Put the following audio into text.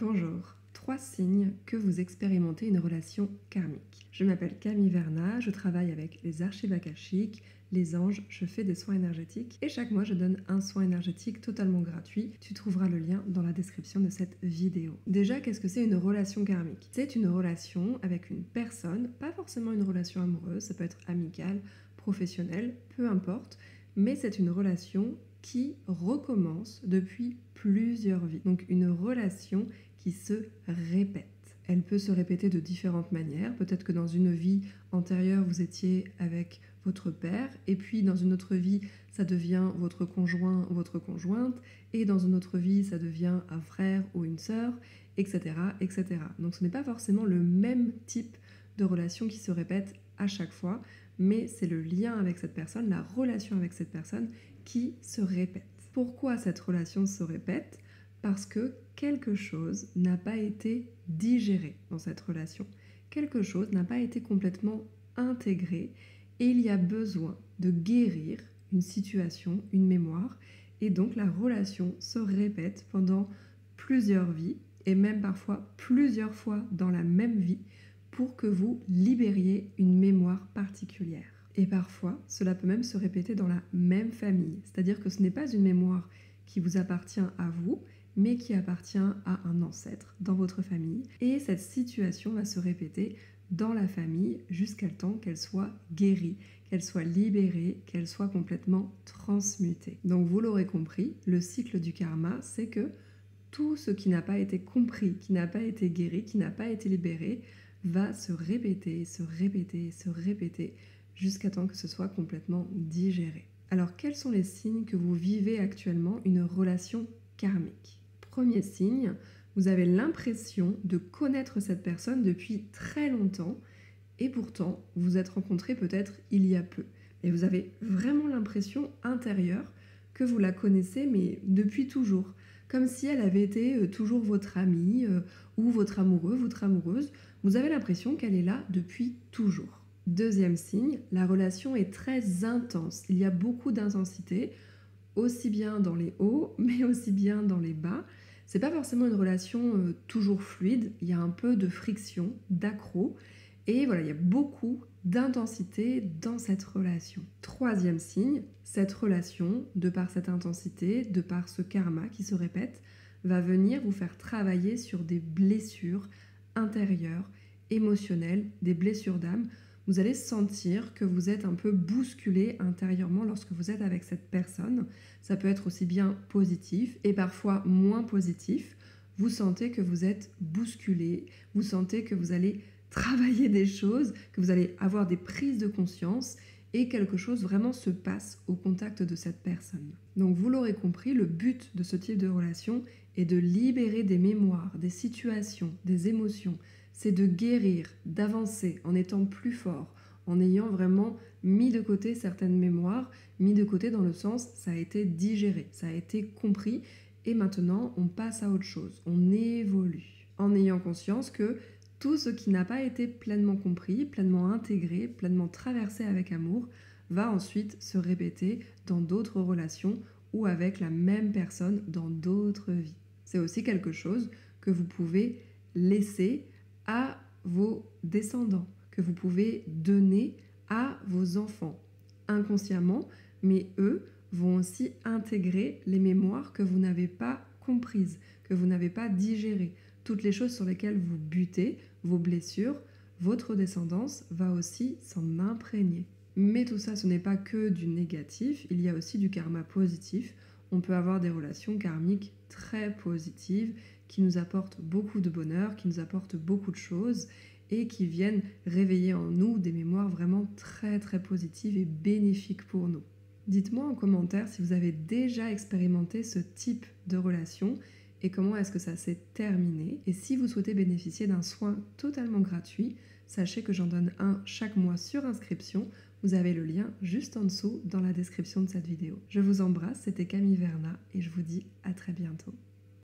Bonjour, 3 signes que vous expérimentez une relation karmique. Je m'appelle Camille Verna, je travaille avec les archives akashiques, les anges, je fais des soins énergétiques et chaque mois je donne un soin énergétique totalement gratuit. Tu trouveras le lien dans la description de cette vidéo. Déjà, qu'est-ce que c'est une relation karmique? C'est une relation avec une personne, pas forcément une relation amoureuse, ça peut être amicale, professionnelle, peu importe, mais c'est une relation qui recommence depuis plusieurs vies. Donc une relation qui se répète. Elle peut se répéter de différentes manières. Peut-être que dans une vie antérieure, vous étiez avec votre père, et puis dans une autre vie, ça devient votre conjoint, votre conjointe, et dans une autre vie, ça devient un frère ou une sœur, etc., etc. Donc ce n'est pas forcément le même type de relation qui se répète à chaque fois, mais c'est le lien avec cette personne, la relation avec cette personne qui se répète. Pourquoi cette relation se répète? Parce que quelque chose n'a pas été digéré dans cette relation. Quelque chose n'a pas été complètement intégré et il y a besoin de guérir une situation, une mémoire, et donc la relation se répète pendant plusieurs vies et même parfois plusieurs fois dans la même vie pour que vous libériez une mémoire particulière. Et parfois, cela peut même se répéter dans la même famille, c'est-à-dire que ce n'est pas une mémoire qui vous appartient à vous, mais qui appartient à un ancêtre dans votre famille. Et cette situation va se répéter dans la famille jusqu'à le temps qu'elle soit guérie, qu'elle soit libérée, qu'elle soit complètement transmutée. Donc vous l'aurez compris, le cycle du karma, c'est que tout ce qui n'a pas été compris, qui n'a pas été guéri, qui n'a pas été libéré, va se répéter, se répéter, se répéter, jusqu'à temps que ce soit complètement digéré. Alors quels sont les signes que vous vivez actuellement une relation karmique? Premier signe, vous avez l'impression de connaître cette personne depuis très longtemps et pourtant vous vous êtes rencontrés peut-être il y a peu. Et vous avez vraiment l'impression intérieure que vous la connaissez mais depuis toujours. Comme si elle avait été toujours votre amie ou votre amoureux, votre amoureuse. Vous avez l'impression qu'elle est là depuis toujours. Deuxième signe, la relation est très intense. Il y a beaucoup d'intensité, aussi bien dans les hauts, mais aussi bien dans les bas. C'est pas forcément une relation toujours fluide, il y a un peu de friction, d'accro, et voilà, il y a beaucoup d'intensité dans cette relation. Troisième signe, cette relation, de par cette intensité, de par ce karma qui se répète, va venir vous faire travailler sur des blessures intérieures, émotionnelles, des blessures d'âme. Vous allez sentir que vous êtes un peu bousculé intérieurement lorsque vous êtes avec cette personne. Ça peut être aussi bien positif et parfois moins positif. Vous sentez que vous êtes bousculé, vous sentez que vous allez travailler des choses, que vous allez avoir des prises de conscience et quelque chose vraiment se passe au contact de cette personne. Donc vous l'aurez compris, le but de ce type de relation est de libérer des mémoires, des situations, des émotions. C'est de guérir, d'avancer en étant plus fort, en ayant vraiment mis de côté certaines mémoires, mis de côté dans le sens ça a été digéré, ça a été compris et maintenant on passe à autre chose, on évolue en ayant conscience que tout ce qui n'a pas été pleinement compris, pleinement intégré, pleinement traversé avec amour va ensuite se répéter dans d'autres relations ou avec la même personne dans d'autres vies. C'est aussi quelque chose que vous pouvez laisser à vos descendants, que vous pouvez donner à vos enfants inconsciemment, mais eux vont aussi intégrer les mémoires que vous n'avez pas comprises, que vous n'avez pas digérées. Toutes les choses sur lesquelles vous butez, vos blessures, votre descendance va aussi s'en imprégner. Mais tout ça, ce n'est pas que du négatif, il y a aussi du karma positif. On peut avoir des relations karmiques très positives qui nous apportent beaucoup de bonheur, qui nous apportent beaucoup de choses et qui viennent réveiller en nous des mémoires vraiment très très positives et bénéfiques pour nous. Dites-moi en commentaire si vous avez déjà expérimenté ce type de relation et comment est-ce que ça s'est terminé. Et si vous souhaitez bénéficier d'un soin totalement gratuit, sachez que j'en donne un chaque mois sur inscription. Vous avez le lien juste en dessous dans la description de cette vidéo. Je vous embrasse, c'était Camille Verna et je vous dis à très bientôt.